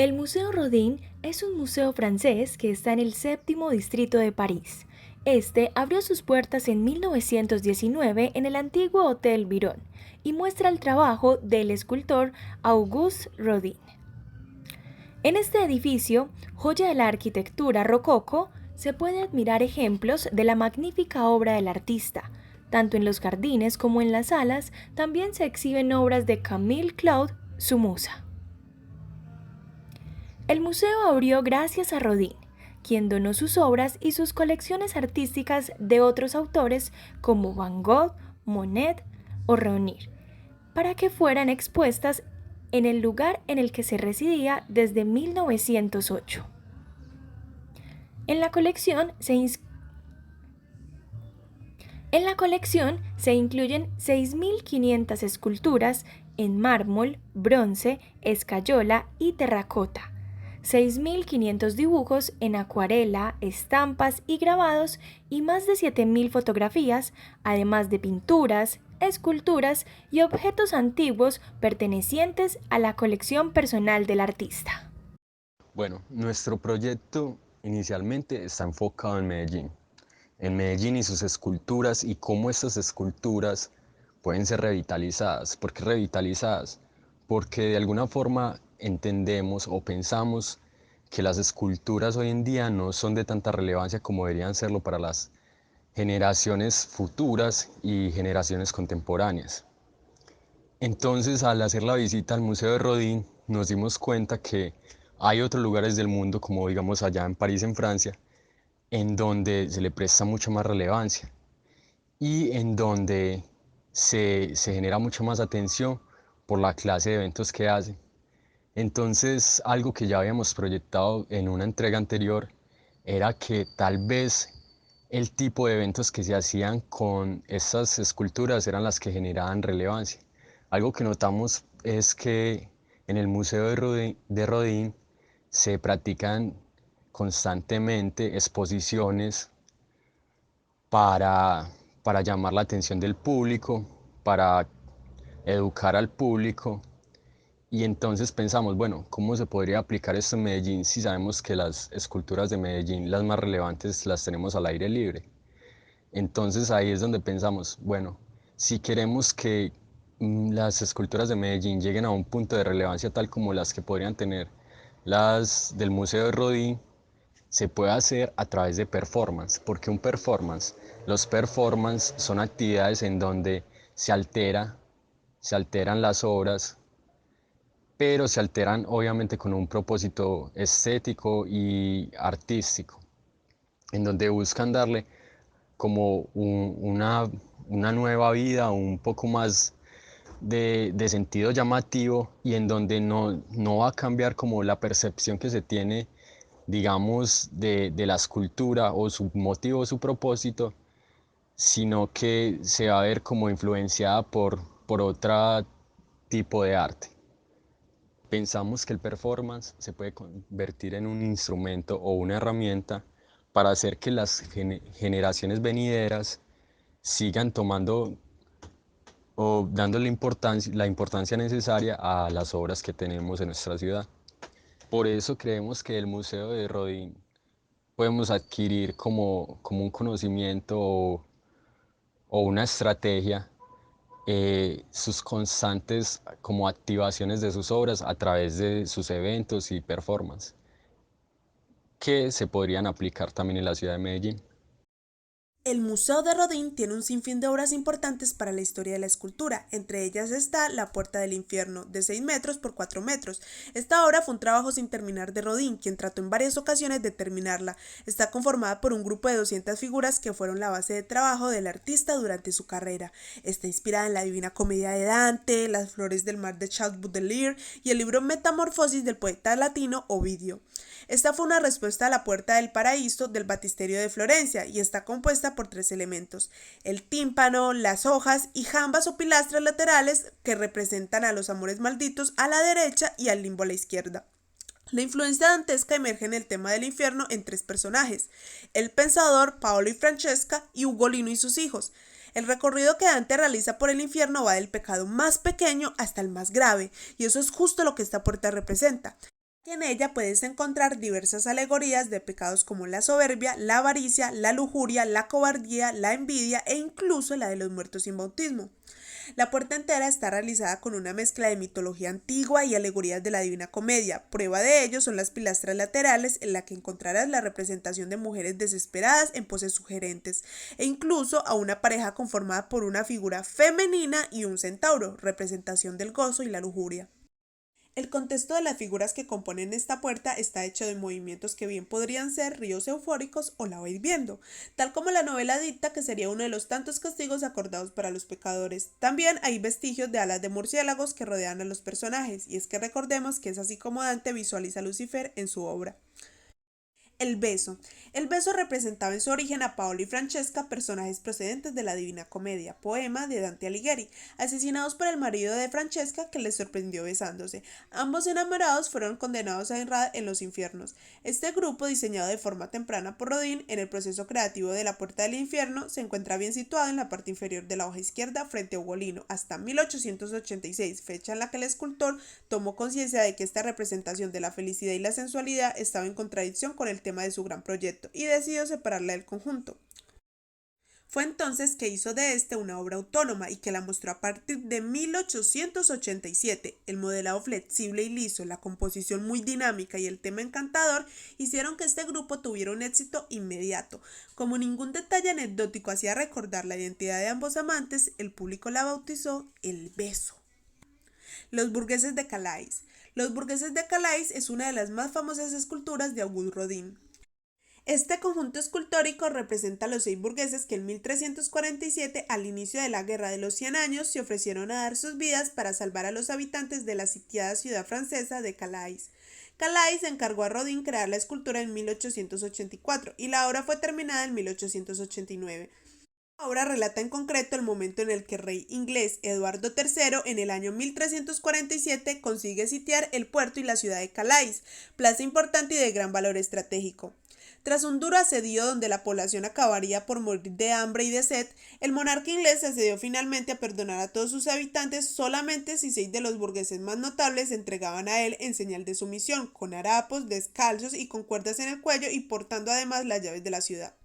El Museo Rodin es un museo francés que está en el séptimo distrito de París. Este abrió sus puertas en 1919 en el antiguo Hotel Byron y muestra el trabajo del escultor Auguste Rodin. En este edificio, joya de la arquitectura rococó, se puede admirar ejemplos de la magnífica obra del artista. Tanto en los jardines como en las salas también se exhiben obras de Camille Claude, su musa. El museo abrió gracias a Rodin, quien donó sus obras y sus colecciones artísticas de otros autores como Van Gogh, Monet o Renoir, para que fueran expuestas en el lugar en el que se residía desde 1908. En la colección se incluyen 6.500 esculturas en mármol, bronce, escayola y terracota, 6.500 dibujos en acuarela, estampas y grabados y más de 7.000 fotografías, además de pinturas, esculturas y objetos antiguos pertenecientes a la colección personal del artista. Bueno, nuestro proyecto inicialmente está enfocado en Medellín y sus esculturas y cómo estas esculturas pueden ser revitalizadas. ¿Por qué revitalizadas? Porque de alguna forma entendemos o pensamos que las esculturas hoy en día no son de tanta relevancia como deberían serlo para las generaciones futuras y generaciones contemporáneas. Entonces, al hacer la visita al Museo de Rodin, nos dimos cuenta que hay otros lugares del mundo, como digamos allá en París, en Francia, en donde se le presta mucha más relevancia y en donde se genera mucha más atención por la clase de eventos que hacen. Entonces, algo que ya habíamos proyectado en una entrega anterior era que tal vez el tipo de eventos que se hacían con estas esculturas eran las que generaban relevancia. Algo que notamos es que en el Museo de Rodin se practican constantemente exposiciones para, para llamar la atención del público, para educar al público. Y entonces pensamos, bueno, ¿cómo se podría aplicar esto en Medellín si sabemos que las esculturas de Medellín, las más relevantes, las tenemos al aire libre? Entonces ahí es donde pensamos, bueno, si queremos que las esculturas de Medellín lleguen a un punto de relevancia tal como las que podrían tener las del Museo de Rodin, se puede hacer a través de performance. ¿Por qué un performance? Los performance son actividades en donde se alteran las obras, pero se alteran obviamente con un propósito estético y artístico, en donde buscan darle como una nueva vida, un poco más de sentido llamativo y en donde no va a cambiar como la percepción que se tiene, digamos, de la escultura o su motivo o su propósito, sino que se va a ver como influenciada por otro tipo de arte. Pensamos que el performance se puede convertir en un instrumento o una herramienta para hacer que las generaciones venideras sigan tomando o dando la importancia necesaria a las obras que tenemos en nuestra ciudad. Por eso creemos que el Museo de Rodin podemos adquirir como un conocimiento o una estrategia sus constantes como activaciones de sus obras a través de sus eventos y performance que se podrían aplicar también en la ciudad de Medellín. El Museo de Rodin tiene un sinfín de obras importantes para la historia de la escultura. Entre ellas está La Puerta del Infierno, de 6 metros por 4 metros. Esta obra fue un trabajo sin terminar de Rodin, quien trató en varias ocasiones de terminarla. Está conformada por un grupo de 200 figuras que fueron la base de trabajo del artista durante su carrera. Está inspirada en la Divina Comedia de Dante, Las Flores del Mar de Charles Baudelaire y el libro Metamorfosis del poeta latino Ovidio. Esta fue una respuesta a La Puerta del Paraíso del Batisterio de Florencia y está compuesta por 3 elementos: el tímpano, las hojas y jambas o pilastras laterales que representan a los amores malditos a la derecha y al limbo a la izquierda. La influencia dantesca emerge en el tema del infierno en 3 personajes: el pensador, Paolo y Francesca, y Ugolino y sus hijos. El recorrido que Dante realiza por el infierno va del pecado más pequeño hasta el más grave, y eso es justo lo que esta puerta representa. Que en ella puedes encontrar diversas alegorías de pecados como la soberbia, la avaricia, la lujuria, la cobardía, la envidia e incluso la de los muertos sin bautismo. La puerta entera está realizada con una mezcla de mitología antigua y alegorías de la Divina Comedia. Prueba de ello son las pilastras laterales en la que encontrarás la representación de mujeres desesperadas en poses sugerentes e incluso a una pareja conformada por una figura femenina y un centauro, representación del gozo y la lujuria. El contexto de las figuras que componen esta puerta está hecho de movimientos que bien podrían ser ríos eufóricos o lava hirviendo, tal como la novela dicta que sería uno de los tantos castigos acordados para los pecadores. También hay vestigios de alas de murciélagos que rodean a los personajes, y es que recordemos que es así como Dante visualiza a Lucifer en su obra. El beso. El beso representaba en su origen a Paolo y Francesca, personajes procedentes de la Divina Comedia, poema de Dante Alighieri, asesinados por el marido de Francesca que les sorprendió besándose. Ambos enamorados fueron condenados a errar en los infiernos. Este grupo, diseñado de forma temprana por Rodin en el proceso creativo de La Puerta del Infierno, se encuentra bien situado en la parte inferior de la hoja izquierda frente a Ugolino, hasta 1886, fecha en la que el escultor tomó conciencia de que esta representación de la felicidad y la sensualidad estaba en contradicción con el tema de su gran proyecto y decidió separarla del conjunto. Fue entonces que hizo de este una obra autónoma y que la mostró a partir de 1887. El modelado flexible y liso, la composición muy dinámica y el tema encantador hicieron que este grupo tuviera un éxito inmediato. Como ningún detalle anecdótico hacía recordar la identidad de ambos amantes, el público la bautizó El Beso. Los burgueses de Calais. Los burgueses de Calais es una de las más famosas esculturas de Auguste Rodin. Este conjunto escultórico representa a los 6 burgueses que en 1347, al inicio de la Guerra de los 100 años, se ofrecieron a dar sus vidas para salvar a los habitantes de la sitiada ciudad francesa de Calais. Calais encargó a Rodin crear la escultura en 1884 y la obra fue terminada en 1889. La obra relata en concreto el momento en el que el rey inglés Eduardo III en el año 1347 consigue sitiar el puerto y la ciudad de Calais, plaza importante y de gran valor estratégico. Tras un duro asedio donde la población acabaría por morir de hambre y de sed, el monarca inglés accedió finalmente a perdonar a todos sus habitantes solamente si 6 de los burgueses más notables se entregaban a él en señal de sumisión, con harapos, descalzos y con cuerdas en el cuello y portando además las llaves de la ciudad.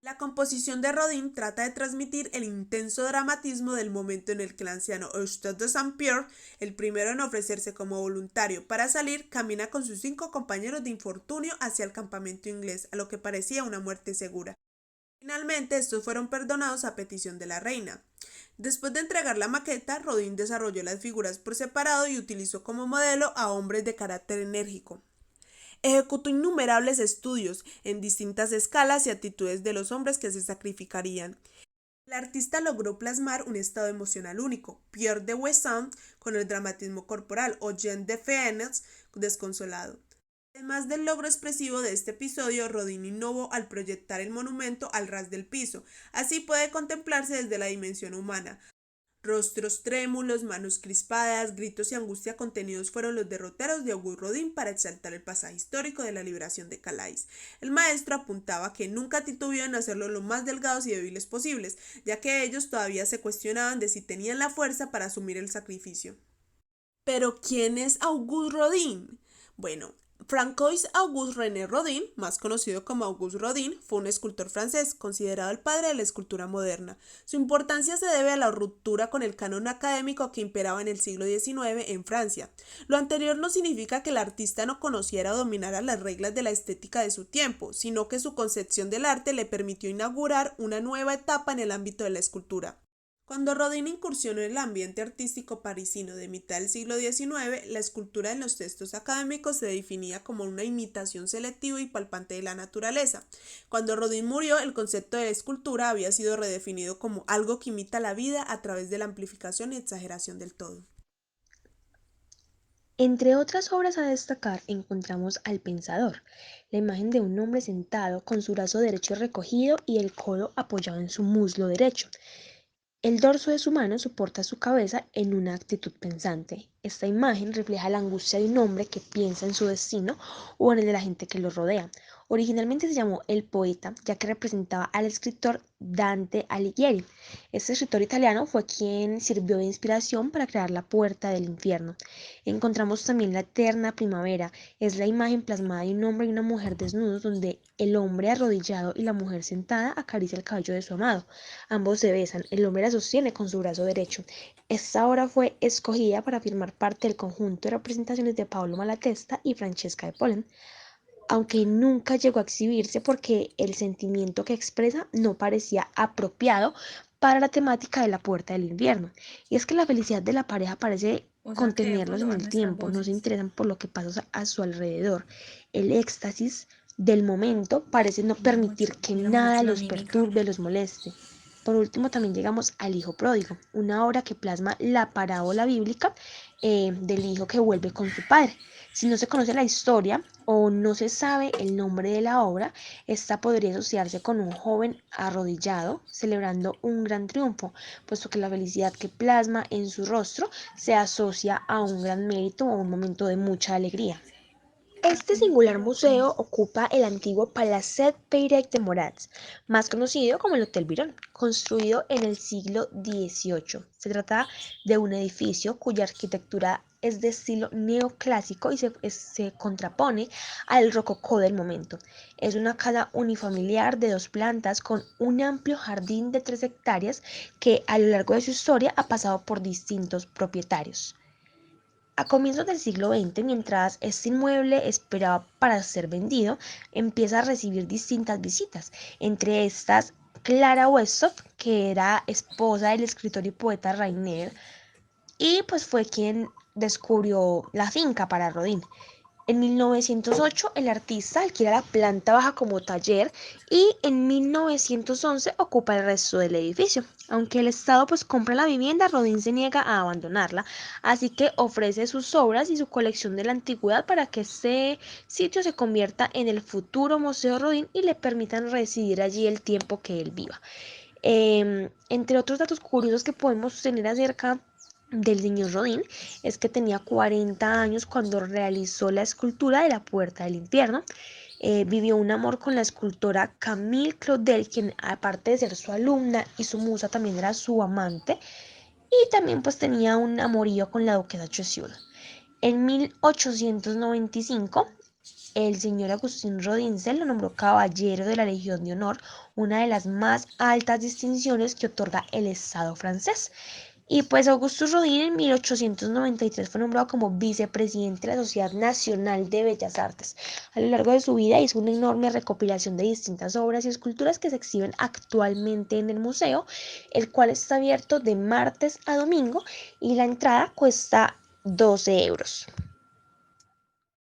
La composición de Rodin trata de transmitir el intenso dramatismo del momento en el que el anciano Eustache de Saint-Pierre, el primero en ofrecerse como voluntario para salir, camina con sus 5 compañeros de infortunio hacia el campamento inglés, a lo que parecía una muerte segura. Finalmente, estos fueron perdonados a petición de la reina. Después de entregar la maqueta, Rodin desarrolló las figuras por separado y utilizó como modelo a hombres de carácter enérgico. Ejecutó innumerables estudios en distintas escalas y actitudes de los hombres que se sacrificarían. El artista logró plasmar un estado emocional único, Pierre de Wissant con el dramatismo corporal o Jean de Fenech desconsolado. Además del logro expresivo de este episodio, Rodin innovó al proyectar el monumento al ras del piso. Así puede contemplarse desde la dimensión humana. Rostros trémulos, manos crispadas, gritos y angustia contenidos fueron los derroteros de Auguste Rodin para exaltar el pasaje histórico de la liberación de Calais. El maestro apuntaba que nunca titubeó en hacerlo lo más delgados y débiles posibles, ya que ellos todavía se cuestionaban de si tenían la fuerza para asumir el sacrificio. ¿Pero quién es Auguste Rodin? Bueno, Francois-Auguste René Rodin, más conocido como Auguste Rodin, fue un escultor francés, considerado el padre de la escultura moderna. Su importancia se debe a la ruptura con el canon académico que imperaba en el siglo XIX en Francia. Lo anterior no significa que el artista no conociera o dominara las reglas de la estética de su tiempo, sino que su concepción del arte le permitió inaugurar una nueva etapa en el ámbito de la escultura. Cuando Rodin incursionó en el ambiente artístico parisino de mitad del siglo XIX, la escultura en los textos académicos se definía como una imitación selectiva y palpante de la naturaleza. Cuando Rodin murió, el concepto de escultura había sido redefinido como algo que imita la vida a través de la amplificación y exageración del todo. Entre otras obras a destacar encontramos al Pensador, la imagen de un hombre sentado con su brazo derecho recogido y el codo apoyado en su muslo derecho. El dorso de su mano soporta su cabeza en una actitud pensante. Esta imagen refleja la angustia de un hombre que piensa en su destino o en el de la gente que lo rodea, Originalmente se llamó El Poeta, ya que representaba al escritor Dante Alighieri. Este escritor italiano fue quien sirvió de inspiración para crear La Puerta del Infierno. Encontramos también La Eterna Primavera, es la imagen plasmada de un hombre y una mujer desnudos, donde el hombre arrodillado y la mujer sentada acaricia el cabello de su amado. Ambos se besan, el hombre la sostiene con su brazo derecho. Esta obra fue escogida para formar parte del conjunto de representaciones de Paolo Malatesta y Francesca de Polen, aunque nunca llegó a exhibirse porque el sentimiento que expresa no parecía apropiado para la temática de La Puerta del Invierno. Y es que la felicidad de la pareja parece contenerlos en el tiempo, no se interesan por lo que pasa a su alrededor. El éxtasis del momento parece no permitir que nada los perturbe, los moleste. Por último, también llegamos al Hijo Pródigo, una obra que plasma la parábola bíblica del hijo que vuelve con su padre. Si no se conoce la historia o no se sabe el nombre de la obra, esta podría asociarse con un joven arrodillado celebrando un gran triunfo, puesto que la felicidad que plasma en su rostro se asocia a un gran mérito o a un momento de mucha alegría. Este singular museo ocupa el antiguo Palacete Peyret de Moratz, más conocido como el Hotel Virón, construido en el siglo XVIII. Se trata de un edificio cuya arquitectura es de estilo neoclásico y se contrapone al rococó del momento. Es una casa unifamiliar de 2 plantas con un amplio jardín de 3 hectáreas que a lo largo de su historia ha pasado por distintos propietarios. A comienzos del siglo XX, mientras este inmueble esperaba para ser vendido, empieza a recibir distintas visitas, entre estas Clara Westhoff, que era esposa del escritor y poeta Rainer, y pues fue quien descubrió la finca para Rodin. En 1908 el artista alquila la planta baja como taller y en 1911 ocupa el resto del edificio. Aunque el Estado pues compra la vivienda, Rodin se niega a abandonarla, así que ofrece sus obras y su colección de la antigüedad para que este sitio se convierta en el futuro Museo Rodin y le permitan residir allí el tiempo que él viva. Entre otros datos curiosos que podemos tener acerca del señor Rodin es que tenía 40 años cuando realizó la escultura de La Puerta del Infierno. Vivió un amor con la escultora Camille Claudel, quien aparte de ser su alumna y su musa también era su amante, y también pues tenía un amorío con la duquesa Choiseul. En 1895 el señor Agustín Rodin se lo nombró caballero de la Legión de Honor, una de las más altas distinciones que otorga el Estado francés. Y pues Augusto Rodin en 1893 fue nombrado como vicepresidente de la Sociedad Nacional de Bellas Artes. A lo largo de su vida hizo una enorme recopilación de distintas obras y esculturas que se exhiben actualmente en el museo, el cual está abierto de martes a domingo y la entrada cuesta 12 euros.